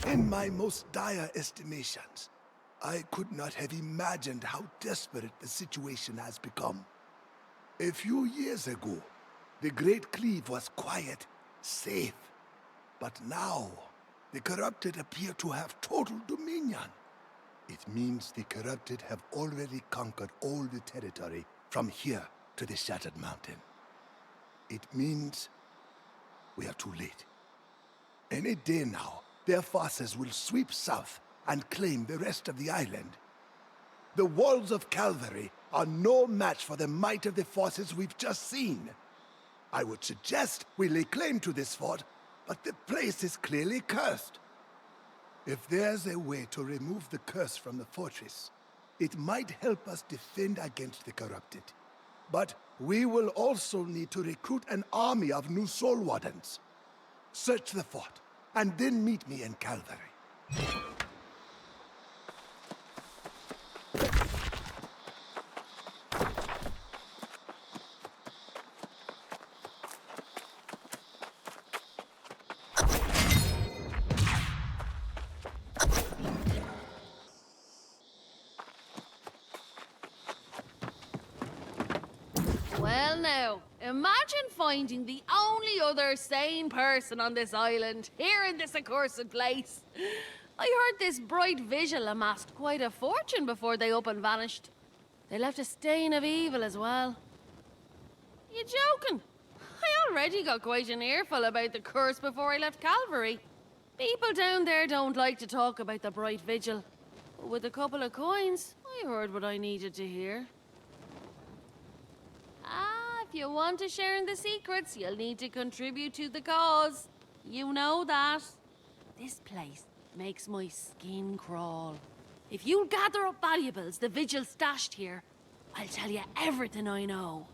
In my most dire estimations, I could not have imagined how desperate the situation has become. A few years ago, the Great Cleave was quiet, safe. But now, the corrupted appear to have total dominion. It means the corrupted have already conquered all the territory from here to the Shattered Mountain. It means we are too late. Any day now, their forces will sweep south and claim the rest of the island. The walls of Calvary are no match for the might of the forces we've just seen. I would suggest we lay claim to this fort, but the place is clearly cursed. If there's a way to remove the curse from the fortress, it might help us defend against the corrupted. But we will also need to recruit an army of new soul wardens. Search the fort, and then meet me in Calvary. Well now, imagine finding the only other sane person on this island, here in this accursed place. I heard this bright vigil amassed quite a fortune before they up and vanished. They left a stain of evil as well. You joking? I already got quite an earful about the curse before I left Calvary. People down there don't like to talk about the bright vigil. But with a couple of coins, I heard what I needed to hear. If you want to share in the secrets, you'll need to contribute to the cause. You know that. This place makes my skin crawl. If you'll gather up valuables the Vigil stashed here, I'll tell you everything I know.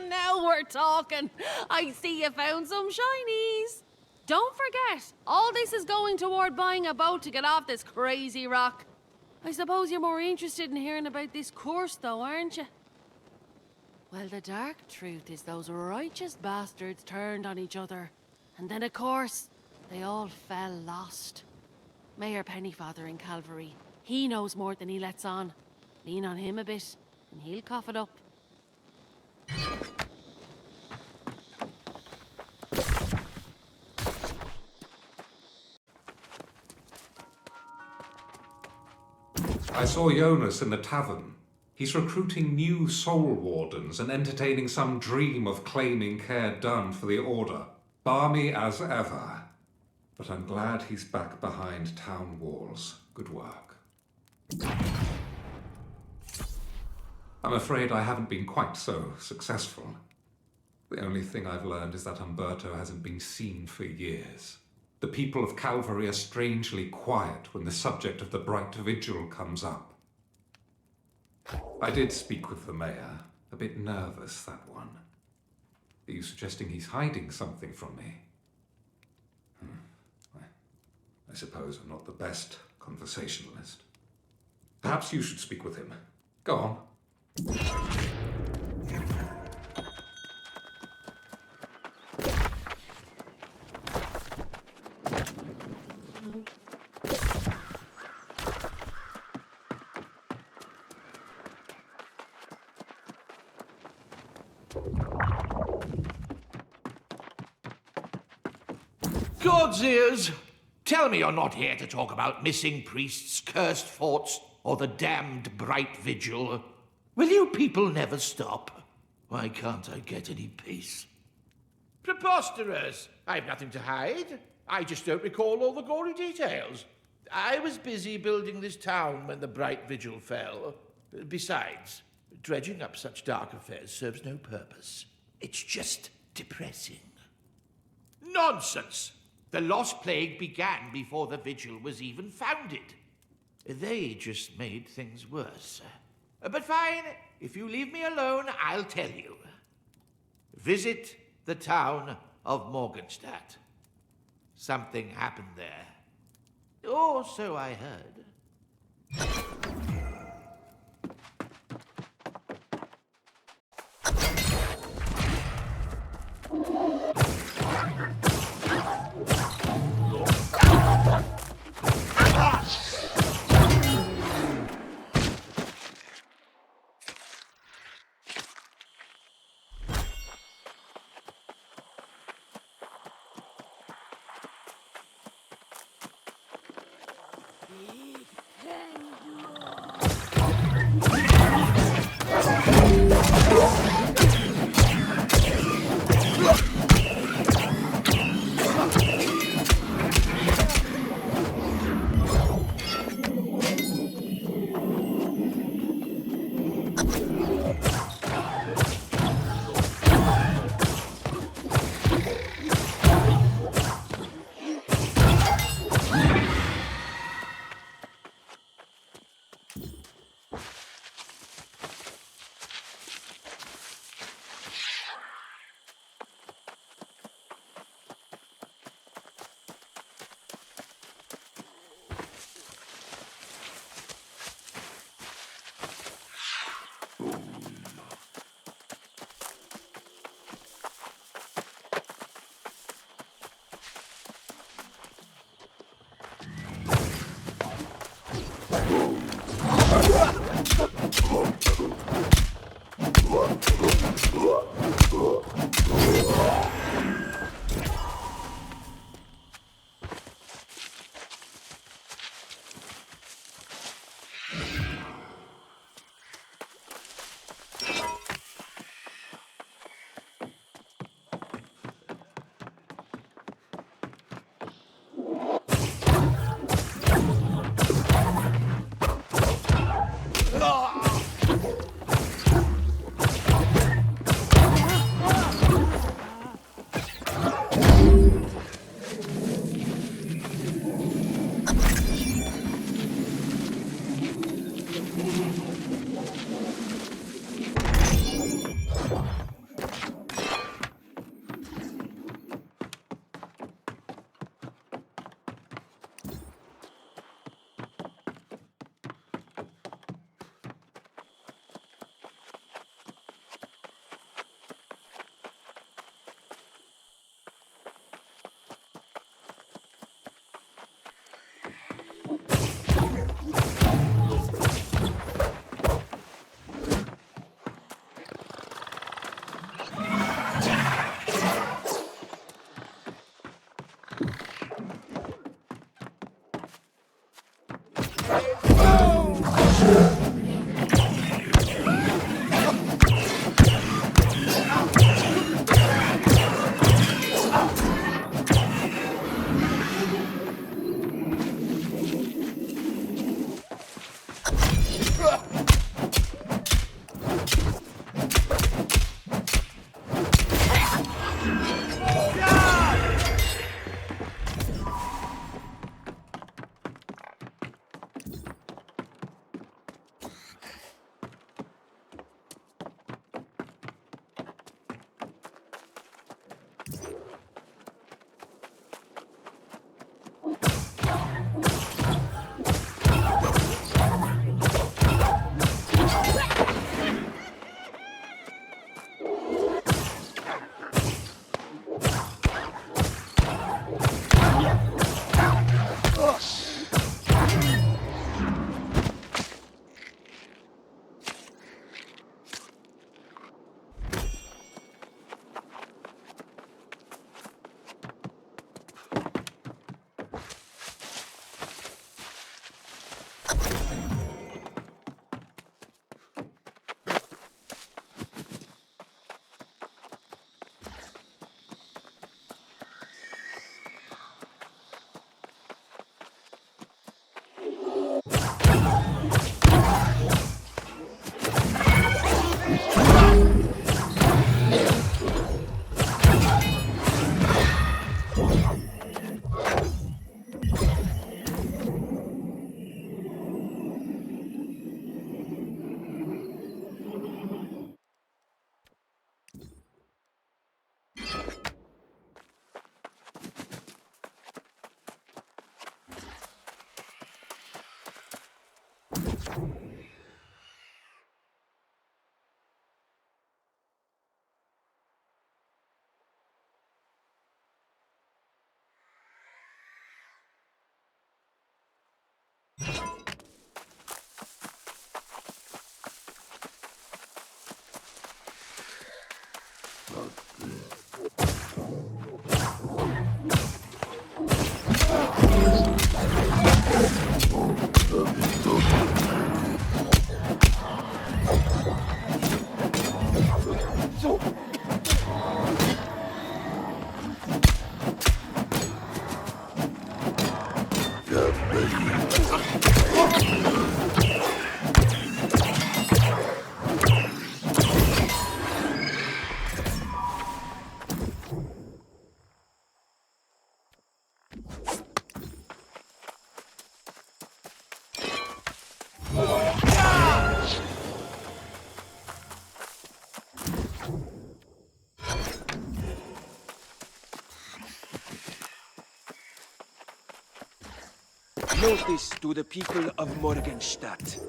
Now we're talking. I see you found some shinies. Don't forget, all this is going toward buying a boat to get off this crazy rock. I suppose you're more interested in hearing about this curse, though, aren't you? Well, the dark truth is those righteous bastards turned on each other. And then, of course, they all fell lost. Mayor Pennyfather in Calvary, he knows more than he lets on. Lean on him a bit, and he'll cough it up. I saw Jonas in the tavern. He's recruiting new soul wardens and entertaining some dream of claiming care done for the Order. Balmy as ever. But I'm glad he's back behind town walls. Good work. I'm afraid I haven't been quite so successful. The only thing I've learned is that Umberto hasn't been seen for years. The people of Calvary are strangely quiet when the subject of the bright vigil comes up. I did speak with the mayor. A bit nervous, that one. Are you suggesting he's hiding something from me? I suppose I'm not the best conversationalist. Perhaps you should speak with him. Go on. God's ears! Tell me you're not here to talk about missing priests, cursed forts, or the damned bright vigil. Will you people never stop? Why can't I get any peace? Preposterous! I've nothing to hide. I just don't recall all the gory details. I was busy building this town when the bright vigil fell. Besides, dredging up such dark affairs serves no purpose. It's just depressing. Nonsense! The Lost Plague began before the vigil was even founded. They just made things worse. But fine, if you leave me alone, I'll tell you. Visit the town of Morgenstadt. Something happened there. Or so I heard. Notice to the people of Morgenstadt.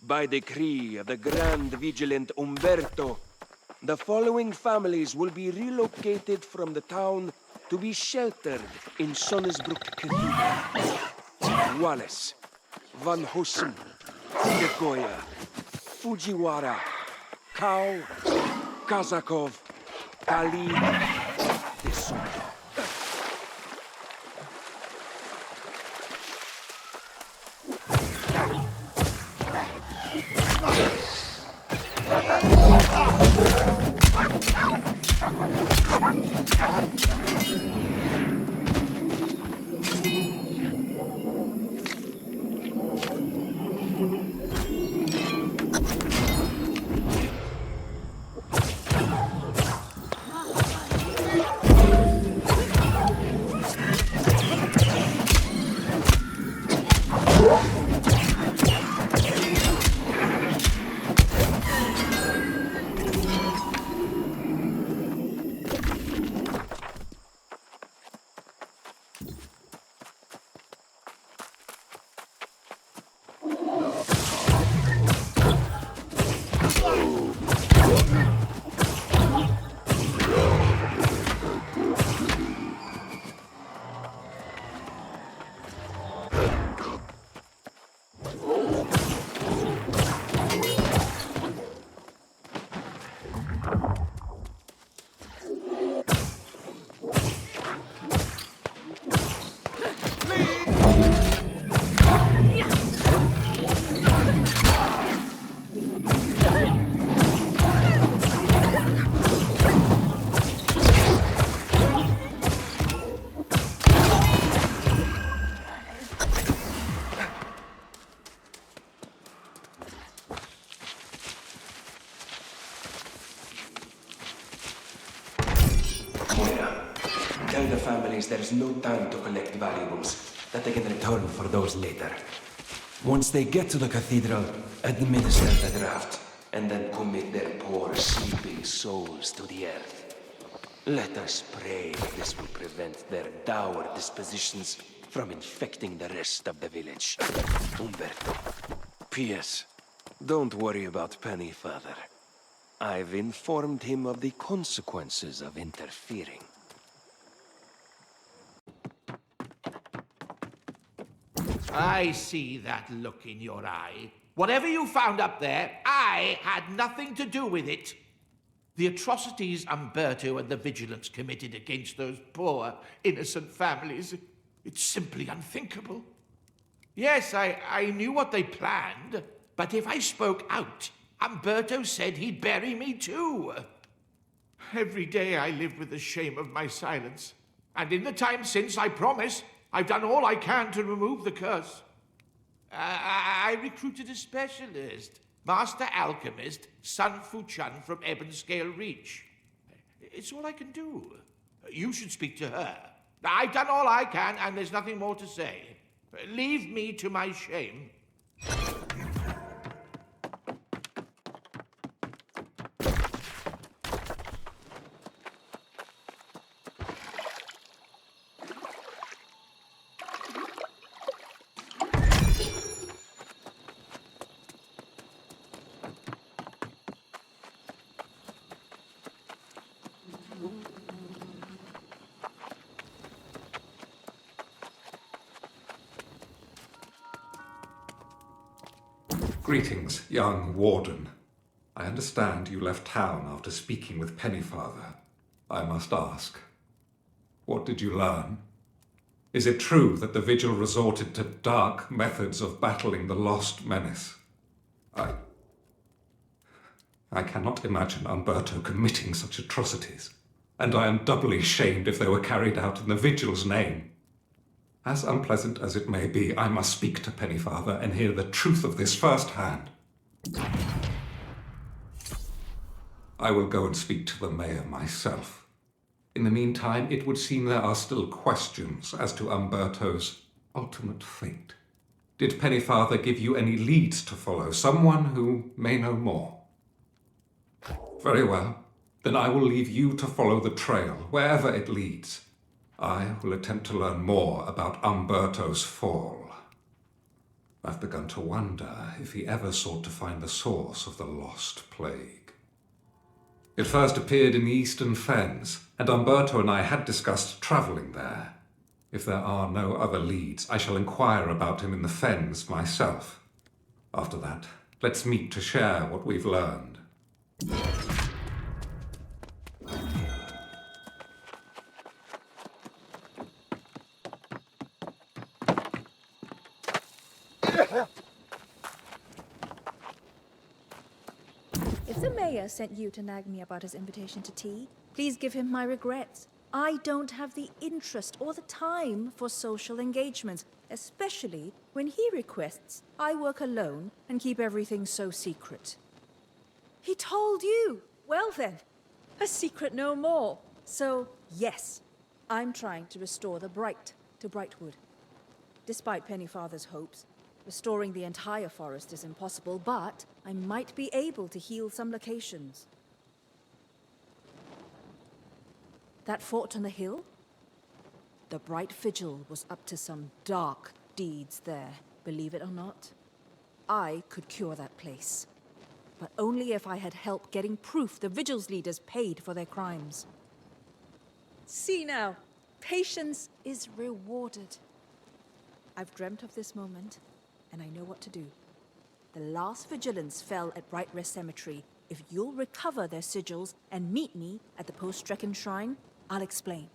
By decree of the Grand Vigilant Umberto, the following families will be relocated from the town to be sheltered in Sonnesbrook Cathedral. Wallace, Van Hussen, De Goya, Fujiwara, Kao, Kazakov, Khalid, De Soto. Tell the families there is no time to collect valuables, that they can return for those later. Once they get to the cathedral, administer the draft, and then commit their poor sleeping souls to the earth. Let us pray this will prevent their dour dispositions from infecting the rest of the village. Umberto. P.S. Don't worry about Penny, Father. I've informed him of the consequences of interfering. I see that look in your eye. Whatever you found up there, I had nothing to do with it. The atrocities Umberto and the vigilance committed against those poor, innocent families, it's simply unthinkable. Yes, I knew what they planned, but if I spoke out, Umberto said he'd bury me too. Every day I live with the shame of my silence, and in the time since, I promise, I've done all I can to remove the curse. I recruited a specialist, Master Alchemist Sun Fu-Chun from Ebonscale Reach. It's all I can do. You should speak to her. I've done all I can, and there's nothing more to say. Leave me to my shame. Greetings, young warden. I understand you left town after speaking with Pennyfather. I must ask, what did you learn? Is it true that the Vigil resorted to dark methods of battling the lost menace? I cannot imagine Umberto committing such atrocities, and I am doubly shamed if they were carried out in the Vigil's name. As unpleasant as it may be, I must speak to Pennyfather and hear the truth of this firsthand. I will go and speak to the mayor myself. In the meantime, it would seem there are still questions as to Umberto's ultimate fate. Did Pennyfather give you any leads to follow, someone who may know more? Very well. Then I will leave you to follow the trail, wherever it leads. I will attempt to learn more about Umberto's fall. I've begun to wonder if he ever sought to find the source of the lost plague. It first appeared in the Eastern Fens, and Umberto and I had discussed traveling there. If there are no other leads, I shall inquire about him in the Fens myself. After that, let's meet to share what we've learned. If the mayor sent you to nag me about his invitation to tea, please give him my regrets. I don't have the interest or the time for social engagements, especially when he requests I work alone and keep everything so secret. He told you! Well then, a secret no more. So, yes, I'm trying to restore the Bright to Brightwood. Despite Pennyfather's hopes, restoring the entire forest is impossible, but I might be able to heal some locations. That fort on the hill? The Bright Vigil was up to some dark deeds there, believe it or not. I could cure that place, but only if I had help getting proof the Vigil's leaders paid for their crimes. See now, patience is rewarded. I've dreamt of this moment, and I know what to do. The last vigilants fell at Bright Rest Cemetery. If you'll recover their sigils and meet me at the post-Strecken Shrine, I'll explain.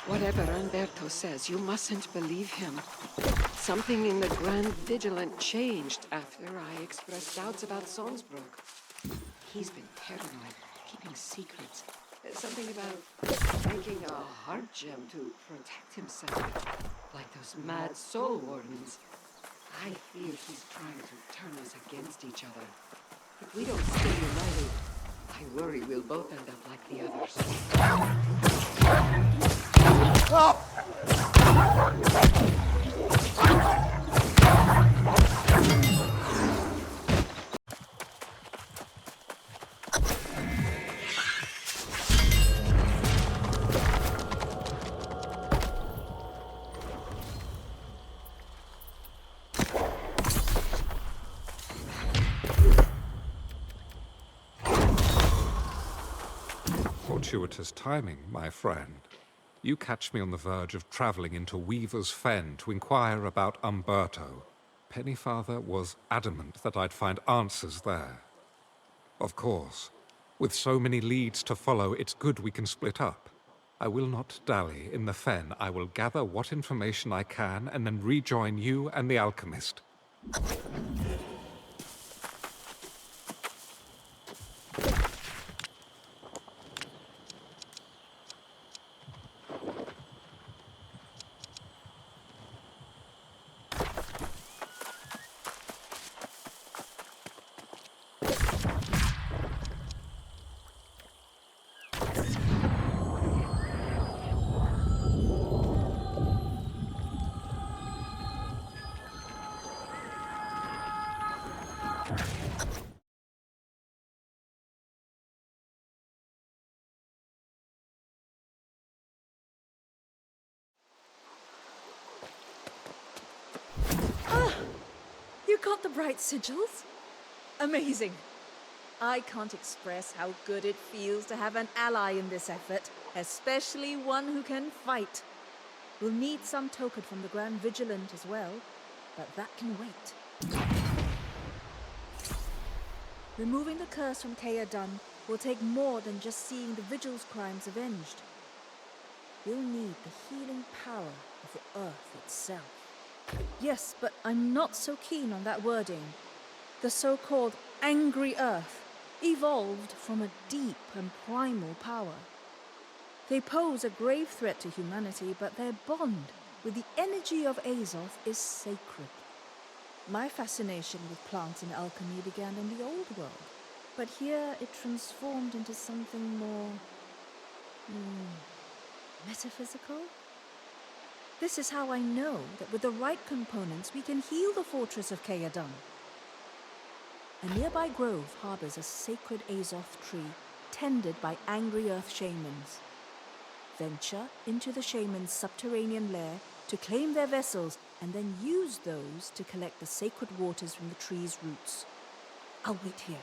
Whatever Umberto says, you mustn't believe him. Something in the Grand Vigilant changed after I expressed doubts about Salzburg. He's been paranoid, keeping secrets. Something about making a heart gem to protect himself, like those mad soul wardens. I fear he's trying to turn us against each other. If we don't stay united, I worry we'll both end up like the others. Fortuitous timing, my friend. You catch me on the verge of traveling into Weaver's Fen to inquire about Umberto. Pennyfather was adamant that I'd find answers there. Of course, with so many leads to follow, it's good we can split up. I will not dally in the Fen. I will gather what information I can and then rejoin you and the alchemist. You got the bright sigils? Amazing. I can't express how good it feels to have an ally in this effort, especially one who can fight. We'll need some token from the Grand Vigilant as well, but that can wait. Removing the curse from Kaya-Dun will take more than just seeing the Vigil's crimes avenged. We'll need the healing power of the earth itself. Yes, but I'm not so keen on that wording. The so-called angry earth evolved from a deep and primal power. They pose a grave threat to humanity, but their bond with the energy of Azoth is sacred. My fascination with plants and alchemy began in the old world, but here it transformed into something more metaphysical? This is how I know that with the right components we can heal the fortress of Kaya-Dun. A nearby grove harbors a sacred Azoth tree tended by angry earth shamans. Venture into the shamans' subterranean lair to claim their vessels and then use those to collect the sacred waters from the tree's roots. I'll wait here.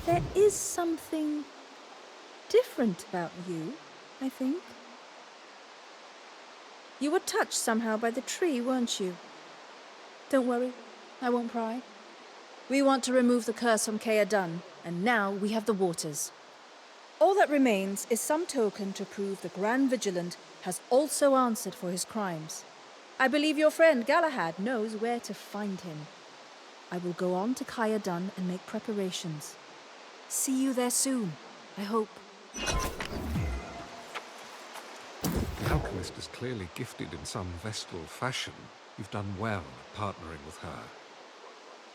There is something different about you, I think. You were touched somehow by the tree, weren't you? Don't worry, I won't pry. We want to remove the curse from Caerdun, and now we have the waters. All that remains is some token to prove the Grand Vigilant has also answered for his crimes. I believe your friend Galahad knows where to find him. I will go on to Caerdun and make preparations. See you there soon, I hope. The alchemist is clearly gifted in some Vestal fashion. You've done well partnering with her.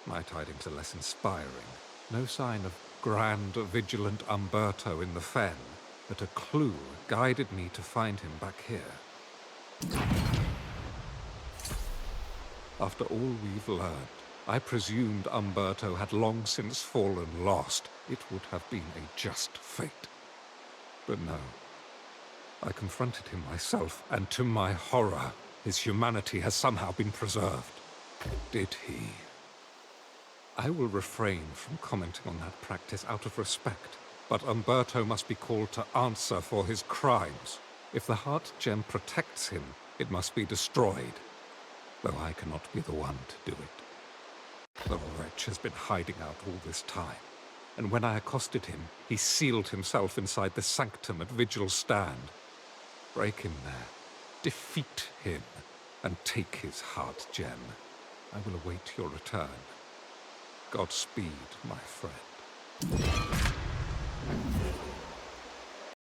My tidings are less inspiring. No sign of Grand Vigilant Umberto in the fen, but a clue guided me to find him back here. After all we've learned, I presumed Umberto had long since fallen lost. It would have been a just fate. But no. I confronted him myself, and to my horror, his humanity has somehow been preserved. Did he? I will refrain from commenting on that practice out of respect, but Umberto must be called to answer for his crimes. If the heart gem protects him, it must be destroyed, though I cannot be the one to do it. The wretch has been hiding out all this time, and when I accosted him, he sealed himself inside the sanctum at Vigil Stand. Break him there, defeat him, and take his heart gem. I will await your return. Godspeed, my friend.